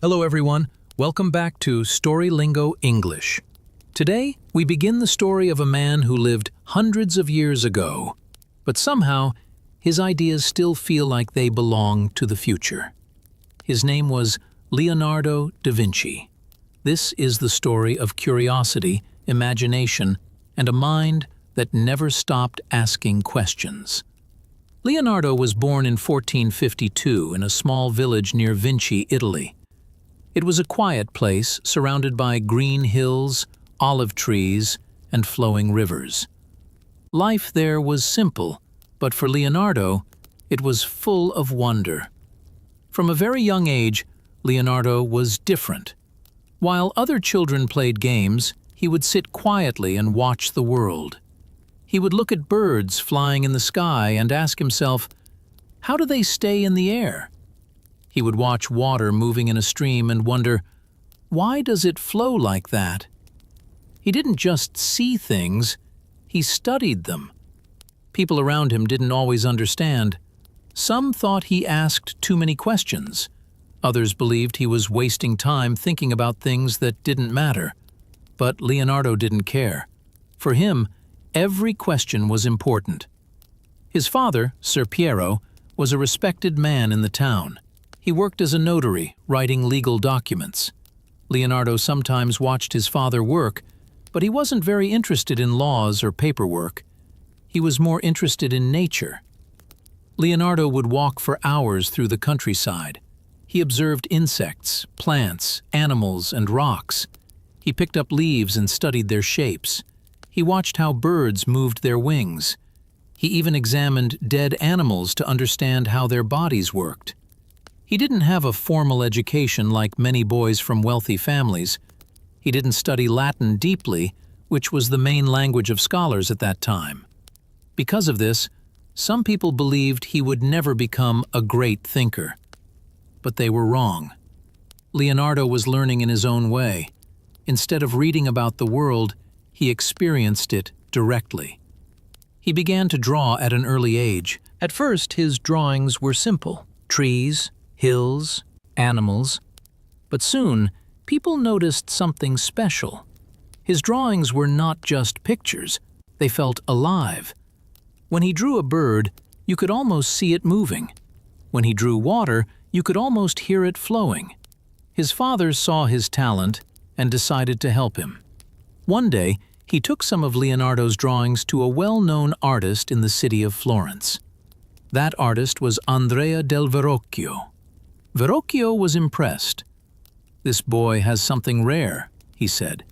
Hello everyone, welcome back to Storylingo English. Today, we begin the story of a man who lived hundreds of years ago, but somehow, his ideas still feel like they belong to the future. His name was Leonardo da Vinci. This is the story of curiosity, imagination, and a mind that never stopped asking questions. Leonardo was born in 1452 in a small village near Vinci, Italy. It was a quiet place surrounded by green hills, olive trees, and flowing rivers. Life there was simple, but for Leonardo, it was full of wonder. From a very young age, Leonardo was different. While other children played games, he would sit quietly and watch the world. He would look at birds flying in the sky and ask himself, how do they stay in the air? He would watch water moving in a stream and wonder, why does it flow like that? He didn't just see things, he studied them. People around him didn't always understand. Some thought he asked too many questions. Others believed he was wasting time thinking about things that didn't matter. But Leonardo didn't care. For him, every question was important. His father, Ser Piero, was a respected man in the town. He worked as a notary, writing legal documents. Leonardo sometimes watched his father work, but he wasn't very interested in laws or paperwork. He was more interested in nature. Leonardo would walk for hours through the countryside. He observed insects, plants, animals, and rocks. He picked up leaves and studied their shapes. He watched how birds moved their wings. He even examined dead animals to understand how their bodies worked. He didn't have a formal education like many boys from wealthy families. He didn't study Latin deeply, which was the main language of scholars at that time. Because of this, some people believed he would never become a great thinker. But they were wrong. Leonardo was learning in his own way. Instead of reading about the world, he experienced it directly. He began to draw at an early age. At first, his drawings were simple: trees, hills, animals. But soon, people noticed something special. His drawings were not just pictures, they felt alive. When he drew a bird, you could almost see it moving. When he drew water, you could almost hear it flowing. His father saw his talent and decided to help him. One day, he took some of Leonardo's drawings to a well-known artist in the city of Florence. That artist was Andrea del Verrocchio. Verrocchio was impressed. "This boy has something rare," he said.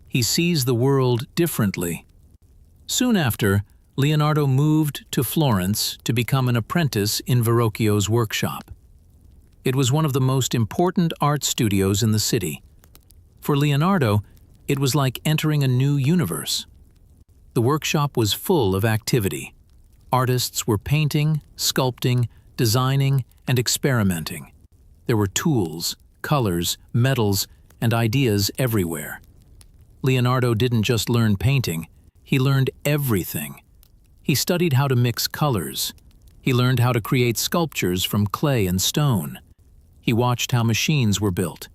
"He sees the world differently." Soon after, Leonardo moved to Florence to become an apprentice in Verrocchio's workshop. It was one of the most important art studios in the city. For Leonardo, it was like entering a new universe. The workshop was full of activity. Artists were painting, sculpting, designing, and experimenting. There were tools, colors, metals, and ideas everywhere. Leonardo didn't just learn painting, he learned everything. He studied how to mix colors. He learned how to create sculptures from clay and stone. He watched how machines were built.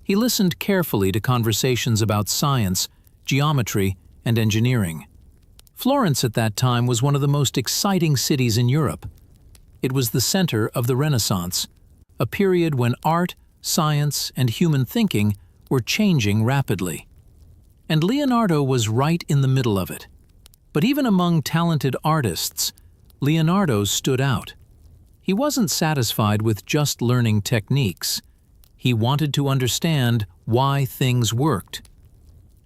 He listened carefully to conversations about science, geometry, and engineering. Florence at that time was one of the most exciting cities in Europe. It was the center of the Renaissance, a period when art, science, and human thinking were changing rapidly. And Leonardo was right in the middle of it. But even among talented artists, Leonardo stood out. He wasn't satisfied with just learning techniques. He wanted to understand why things worked.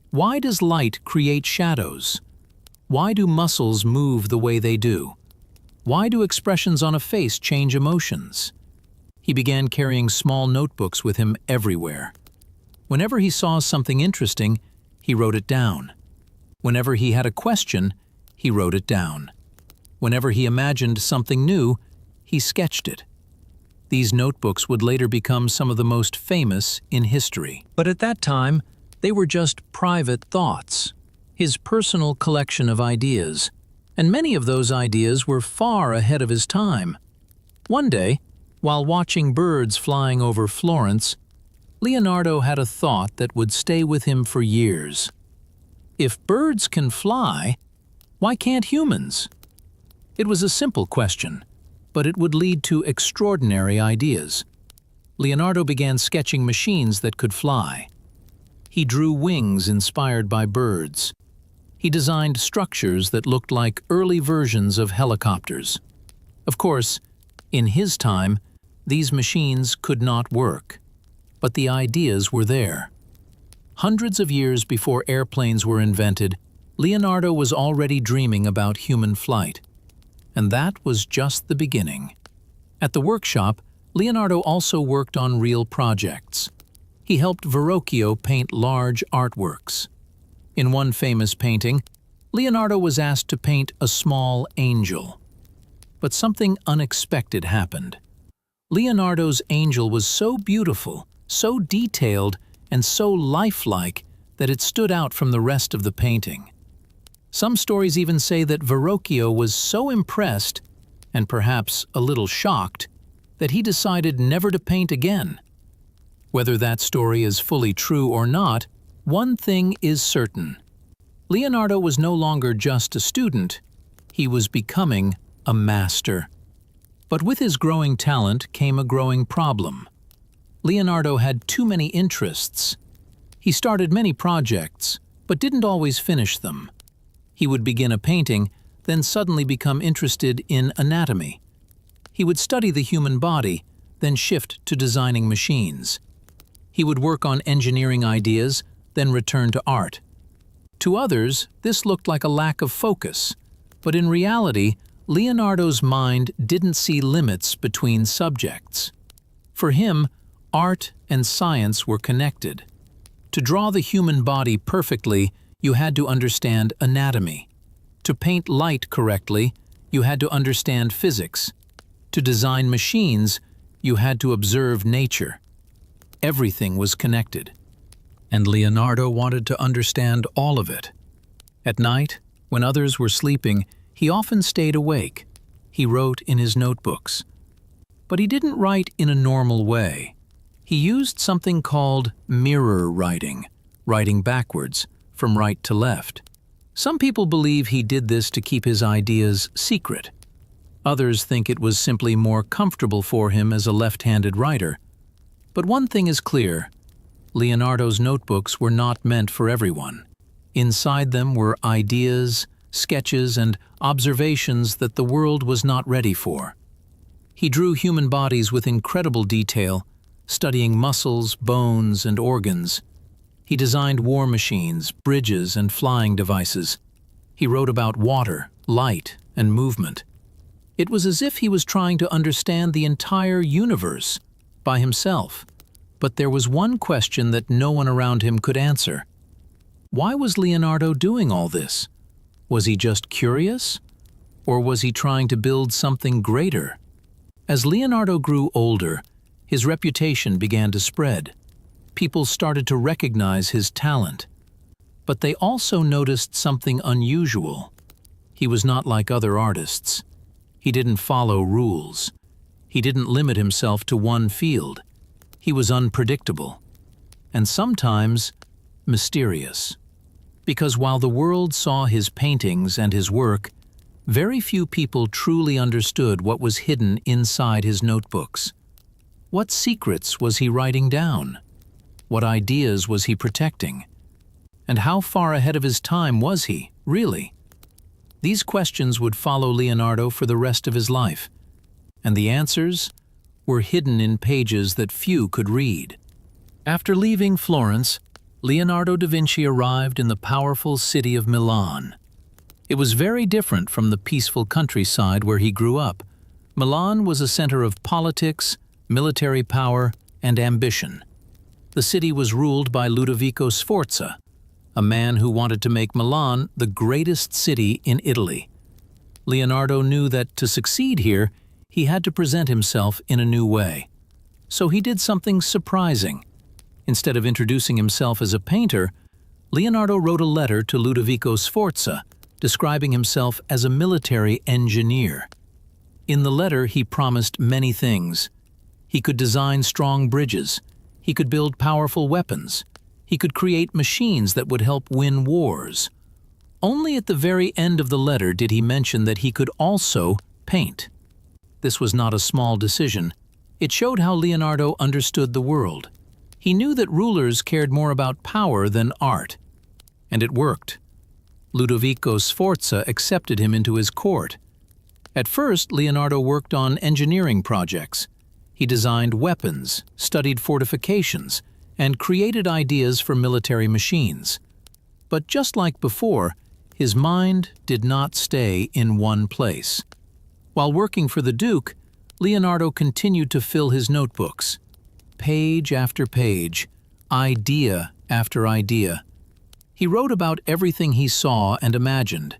Why does light create shadows? Why do muscles move the way they do? Why do expressions on a face change emotions? He began carrying small notebooks with him everywhere. Whenever he saw something interesting, he wrote it down. Whenever he had a question, he wrote it down. Whenever he imagined something new, he sketched it. These notebooks would later become some of the most famous in history. But at that time, they were just private thoughts, his personal collection of ideas. And many of those ideas were far ahead of his time. One day, while watching birds flying over Florence, Leonardo had a thought that would stay with him for years. If birds can fly, why can't humans? It was a simple question, but it would lead to extraordinary ideas. Leonardo began sketching machines that could fly. He drew wings inspired by birds. He designed structures that looked like early versions of helicopters. Of course, in his time, these machines could not work, but the ideas were there. Hundreds of years before airplanes were invented, Leonardo was already dreaming about human flight. And that was just the beginning. At the workshop, Leonardo also worked on real projects. He helped Verrocchio paint large artworks. In one famous painting, Leonardo was asked to paint a small angel. But something unexpected happened. Leonardo's angel was so beautiful, so detailed, and so lifelike that it stood out from the rest of the painting. Some stories even say that Verrocchio was so impressed, and perhaps a little shocked, that he decided never to paint again. Whether that story is fully true or not, one thing is certain. Leonardo was no longer just a student, he was becoming a master. But with his growing talent came a growing problem. Leonardo had too many interests. He started many projects, but didn't always finish them. He would begin a painting, then suddenly become interested in anatomy. He would study the human body, then shift to designing machines. He would work on engineering ideas, then return to art. To others, this looked like a lack of focus, but in reality, Leonardo's mind didn't see limits between subjects. For him, art and science were connected. To draw the human body perfectly, you had to understand anatomy. To paint light correctly, you had to understand physics. To design machines, you had to observe nature. Everything was connected. And Leonardo wanted to understand all of it. At night, when others were sleeping, he often stayed awake. He wrote in his notebooks. But he didn't write in a normal way. He used something called mirror writing, writing backwards, from right to left. Some people believe he did this to keep his ideas secret. Others think it was simply more comfortable for him as a left-handed writer. But one thing is clear. Leonardo's notebooks were not meant for everyone. Inside them were ideas, sketches, and observations that the world was not ready for. He drew human bodies with incredible detail, studying muscles, bones, and organs. He designed war machines, bridges, and flying devices. He wrote about water, light, and movement. It was as if he was trying to understand the entire universe by himself. But there was one question that no one around him could answer. Why was Leonardo doing all this? Was he just curious? Or was he trying to build something greater? As Leonardo grew older, his reputation began to spread. People started to recognize his talent. But they also noticed something unusual. He was not like other artists. He didn't follow rules. He didn't limit himself to one field. He was unpredictable, and sometimes mysterious. Because while the world saw his paintings and his work, very few people truly understood what was hidden inside his notebooks. What secrets was he writing down? What ideas was he protecting? And how far ahead of his time was he, really? These questions would follow Leonardo for the rest of his life, and the answers were hidden in pages that few could read. After leaving Florence, Leonardo da Vinci arrived in the powerful city of Milan. It was very different from the peaceful countryside where he grew up. Milan was a center of politics, military power, and ambition. The city was ruled by Ludovico Sforza, a man who wanted to make Milan the greatest city in Italy. Leonardo knew that to succeed here, he had to present himself in a new way. So he did something surprising. Instead of introducing himself as a painter, Leonardo wrote a letter to Ludovico Sforza, describing himself as a military engineer. In the letter, he promised many things. He could design strong bridges. He could build powerful weapons. He could create machines that would help win wars. Only at the very end of the letter did he mention that he could also paint. This was not a small decision. It showed how Leonardo understood the world. He knew that rulers cared more about power than art. And it worked. Ludovico Sforza accepted him into his court. At first, Leonardo worked on engineering projects. He designed weapons, studied fortifications, and created ideas for military machines. But just like before, his mind did not stay in one place. While working for the Duke, Leonardo continued to fill his notebooks. Page after page, idea after idea. He wrote about everything he saw and imagined.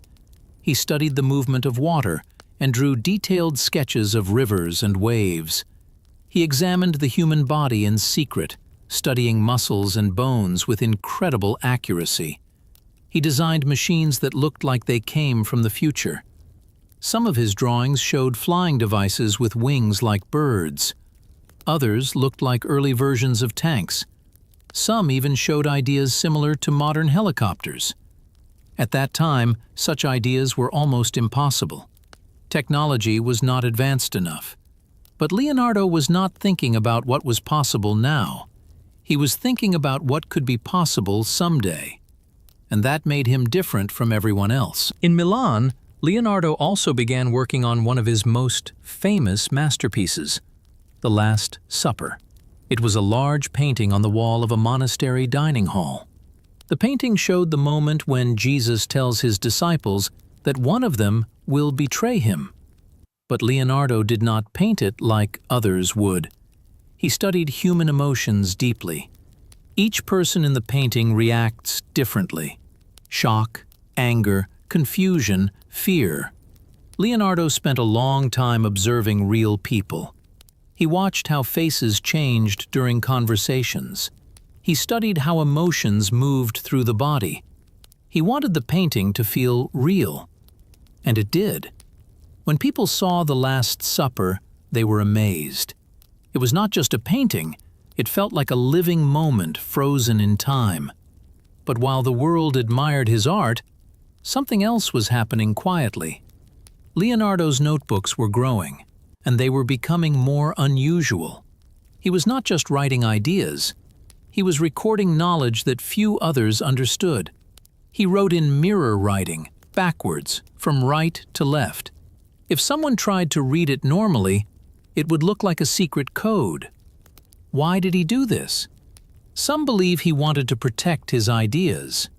He studied the movement of water and drew detailed sketches of rivers and waves. He examined the human body in secret, studying muscles and bones with incredible accuracy. He designed machines that looked like they came from the future. Some of his drawings showed flying devices with wings like birds. Others looked like early versions of tanks. Some even showed ideas similar to modern helicopters. At that time, such ideas were almost impossible. Technology was not advanced enough. But Leonardo was not thinking about what was possible now. He was thinking about what could be possible someday. And that made him different from everyone else. In Milan, Leonardo also began working on one of his most famous masterpieces, The Last Supper. It was a large painting on the wall of a monastery dining hall. The painting showed the moment when Jesus tells his disciples that one of them will betray him. But Leonardo did not paint it like others would. He studied human emotions deeply. Each person in the painting reacts differently. Shock, anger, confusion, fear. Leonardo spent a long time observing real people. He watched how faces changed during conversations. He studied how emotions moved through the body. He wanted the painting to feel real. And it did. When people saw The Last Supper, they were amazed. It was not just a painting, it felt like a living moment frozen in time. But while the world admired his art, something else was happening quietly. Leonardo's notebooks were growing, and they were becoming more unusual. He was not just writing ideas, he was recording knowledge that few others understood. He wrote in mirror writing, backwards, from right to left. If someone tried to read it normally, it would look like a secret code. Why did he do this? Some believe he wanted to protect his ideas.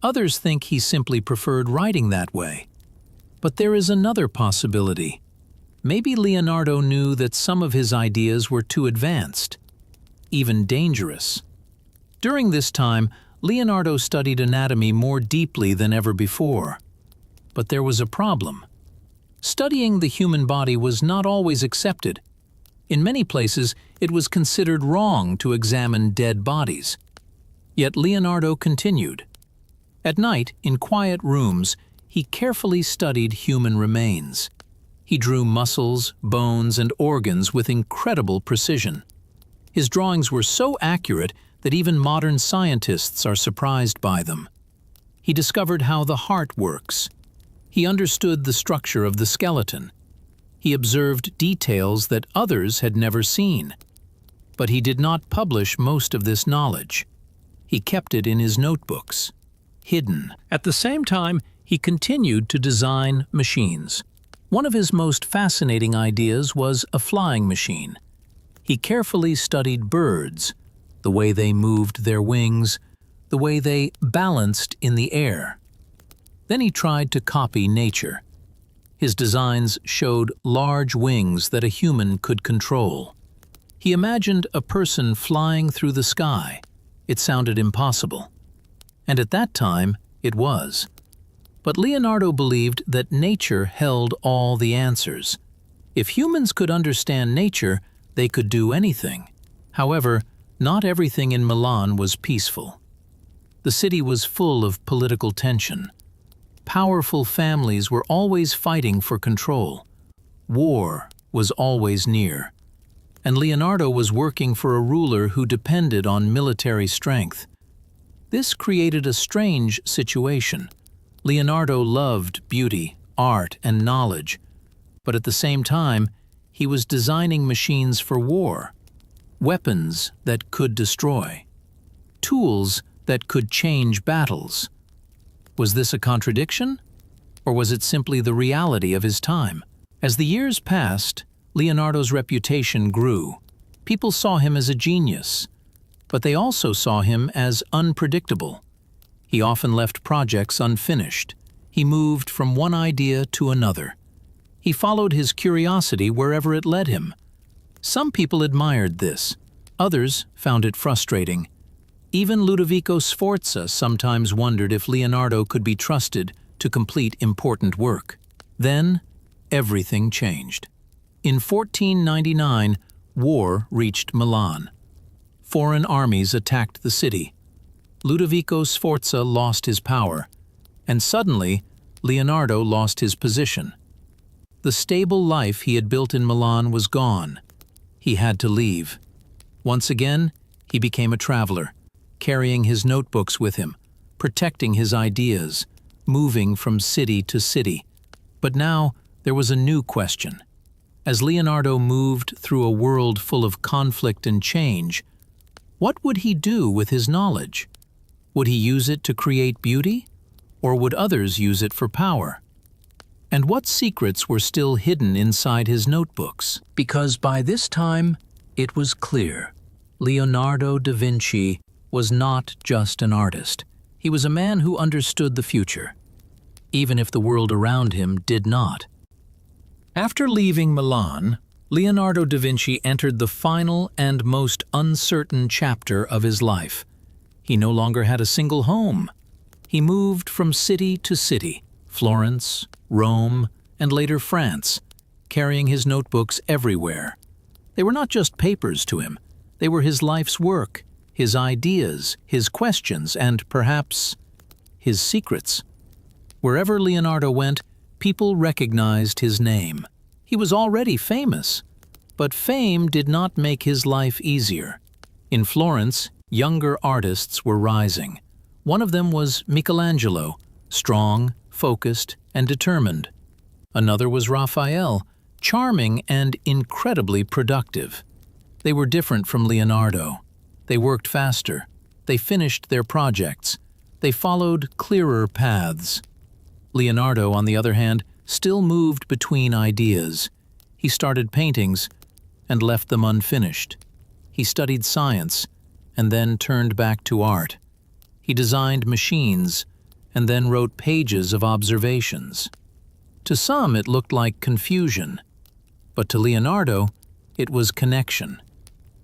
Others think he simply preferred writing that way. But there is another possibility. Maybe Leonardo knew that some of his ideas were too advanced, even dangerous. During this time, Leonardo studied anatomy more deeply than ever before. But there was a problem. Studying the human body was not always accepted. In many places, it was considered wrong to examine dead bodies. Yet Leonardo continued. At night, in quiet rooms, he carefully studied human remains. He drew muscles, bones, and organs with incredible precision. His drawings were so accurate that even modern scientists are surprised by them. He discovered how the heart works. He understood the structure of the skeleton. He observed details that others had never seen. But he did not publish most of this knowledge. He kept it in his notebooks, hidden. At the same time, he continued to design machines. One of his most fascinating ideas was a flying machine. He carefully studied birds, the way they moved their wings, the way they balanced in the air. Then he tried to copy nature. His designs showed large wings that a human could control. He imagined a person flying through the sky. It sounded impossible. And at that time, it was. But Leonardo believed that nature held all the answers. If humans could understand nature, they could do anything. However, not everything in Milan was peaceful. The city was full of political tension. Powerful families were always fighting for control. War was always near. and Leonardo was working for a ruler who depended on military strength. This created a strange situation. Leonardo loved beauty, art, and knowledge, but at the same time, he was designing machines for war, weapons that could destroy, tools that could change battles. Was this a contradiction, or was it simply the reality of his time? As the years passed, Leonardo's reputation grew. People saw him as a genius, but they also saw him as unpredictable. He often left projects unfinished. He moved from one idea to another. He followed his curiosity wherever it led him. Some people admired this. Others found it frustrating. Even Ludovico Sforza sometimes wondered if Leonardo could be trusted to complete important work. Then, everything changed. In 1499, war reached Milan. Foreign armies attacked the city. Ludovico Sforza lost his power, and suddenly, Leonardo lost his position. The stable life he had built in Milan was gone. He had to leave. Once again, he became a traveler, carrying his notebooks with him, protecting his ideas, moving from city to city. But now, there was a new question. As Leonardo moved through a world full of conflict and change, what would he do with his knowledge? Would he use it to create beauty, or would others use it for power? And what secrets were still hidden inside his notebooks? Because by this time, it was clear. Leonardo da Vinci was not just an artist. He was a man who understood the future, even if the world around him did not. After leaving Milan, Leonardo da Vinci entered the final and most uncertain chapter of his life. He no longer had a single home. He moved from city to city, Florence, Rome, and later France, carrying his notebooks everywhere. They were not just papers to him. They were his life's work, his ideas, his questions, and perhaps his secrets. Wherever Leonardo went, people recognized his name. He was already famous, but fame did not make his life easier. In Florence, younger artists were rising. One of them was Michelangelo, strong, focused, and determined. Another was Raphael, charming and incredibly productive. They were different from Leonardo. They worked faster. They finished their projects. They followed clearer paths. Leonardo, on the other hand, still moved between ideas. He started paintings and left them unfinished. He studied science and then turned back to art. He designed machines and then wrote pages of observations. To some, it looked like confusion, but to Leonardo, it was connection.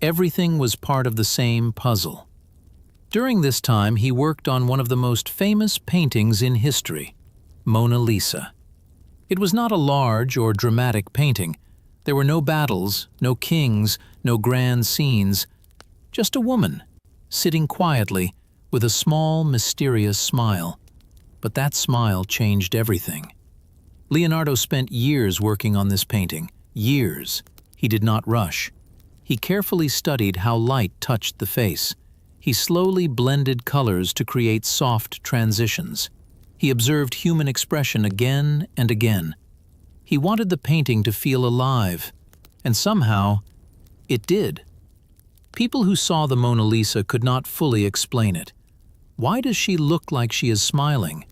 Everything was part of the same puzzle. During this time, he worked on one of the most famous paintings in history, Mona Lisa. It was not a large or dramatic painting. There were no battles, no kings, no grand scenes, just a woman, sitting quietly, with a small, mysterious smile. But that smile changed everything. Leonardo spent years working on this painting, years. He did not rush. He carefully studied how light touched the face. He slowly blended colors to create soft transitions. He observed human expression again and again. He wanted the painting to feel alive, and somehow, it did. People who saw the Mona Lisa could not fully explain it. Why does she look like she is smiling?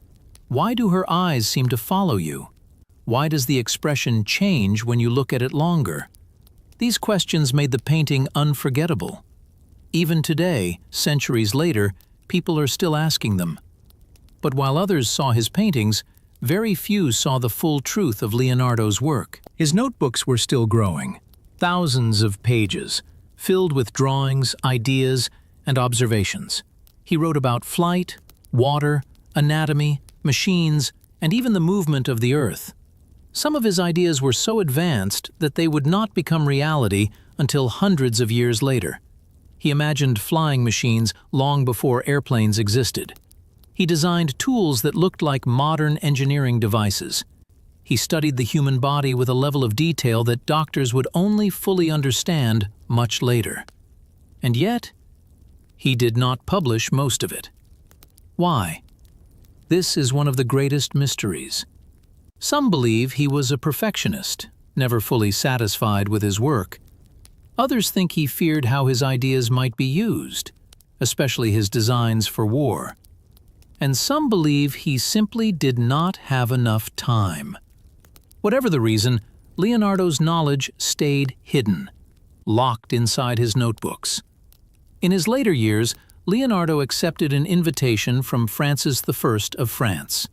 Why do her eyes seem to follow you? Why does the expression change when you look at it longer? These questions made the painting unforgettable. Even today, centuries later, people are still asking them. But while others saw his paintings, very few saw the full truth of Leonardo's work. His notebooks were still growing, thousands of pages, filled with drawings, ideas, and observations. He wrote about flight, water, anatomy, machines, and even the movement of the earth. Some of his ideas were so advanced that they would not become reality until hundreds of years later. He imagined flying machines long before airplanes existed. He designed tools that looked like modern engineering devices. He studied the human body with a level of detail that doctors would only fully understand much later. And yet, he did not publish most of it. Why? This is one of the greatest mysteries. Some believe he was a perfectionist, never fully satisfied with his work. Others think he feared how his ideas might be used, especially his designs for war. And some believe he simply did not have enough time. Whatever the reason, Leonardo's knowledge stayed hidden, locked inside his notebooks. In his later years, Leonardo accepted an invitation from Francis I of France.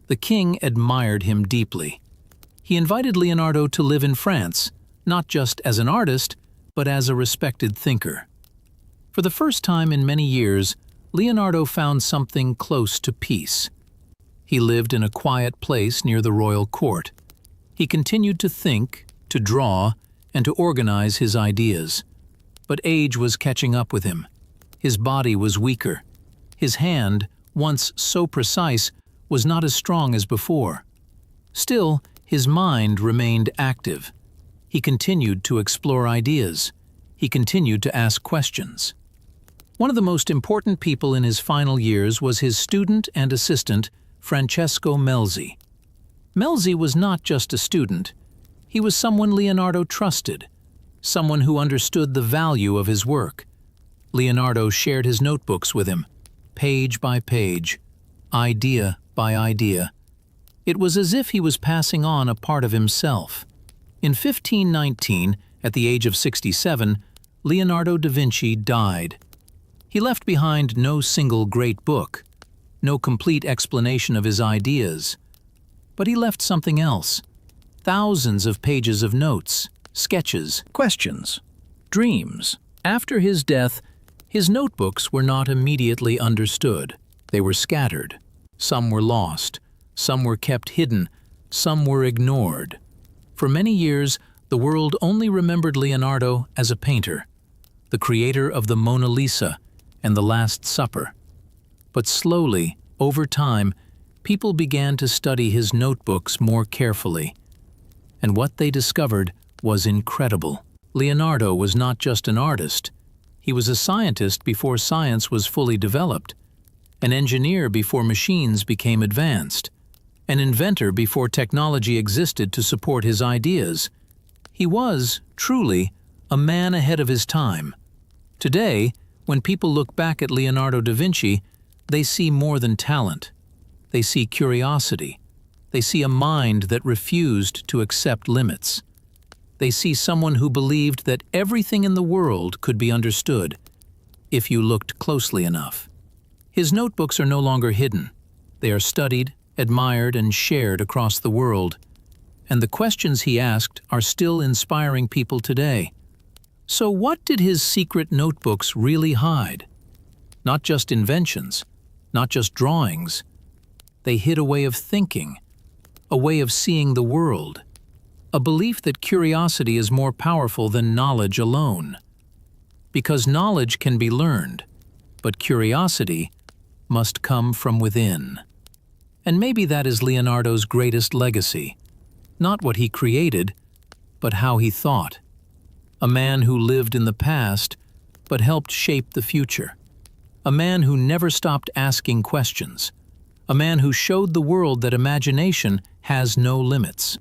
The king admired him deeply. He invited Leonardo to live in France, not just as an artist, but as a respected thinker. For the first time in many years, Leonardo found something close to peace. He lived in a quiet place near the royal court. He continued to think, to draw, and to organize his ideas. But age was catching up with him. His body was weaker. His hand, once so precise, was not as strong as before. Still, his mind remained active. He continued to explore ideas. He continued to ask questions. One of the most important people in his final years was his student and assistant, Francesco Melzi. Melzi was not just a student. He was someone Leonardo trusted, someone who understood the value of his work. Leonardo shared his notebooks with him, page by page, idea by idea. It was as if he was passing on a part of himself. In 1519, at the age of 67, Leonardo da Vinci died. He left behind no single great book, no complete explanation of his ideas. But he left something else. Thousands of pages of notes, sketches, questions, dreams. After his death, his notebooks were not immediately understood. They were scattered. Some were lost. Some were kept hidden. Some were ignored. For many years, the world only remembered Leonardo as a painter, the creator of the Mona Lisa and the Last Supper. But slowly, over time, people began to study his notebooks more carefully. And what they discovered was incredible. Leonardo was not just an artist. He was a scientist before science was fully developed, an engineer before machines became advanced, an inventor before technology existed to support his ideas. He was, truly, a man ahead of his time. Today, when people look back at Leonardo da Vinci, they see more than talent. They see curiosity. They see a mind that refused to accept limits. They see someone who believed that everything in the world could be understood if you looked closely enough. His notebooks are no longer hidden. They are studied, admired, and shared across the world. And the questions he asked are still inspiring people today. So what did his secret notebooks really hide? Not just inventions, not just drawings. They hid a way of thinking, a way of seeing the world, a belief that curiosity is more powerful than knowledge alone. Because knowledge can be learned, but curiosity must come from within. And maybe that is Leonardo's greatest legacy, not what he created, but how he thought. A man who lived in the past, but helped shape the future. A man who never stopped asking questions. A man who showed the world that imagination has no limits.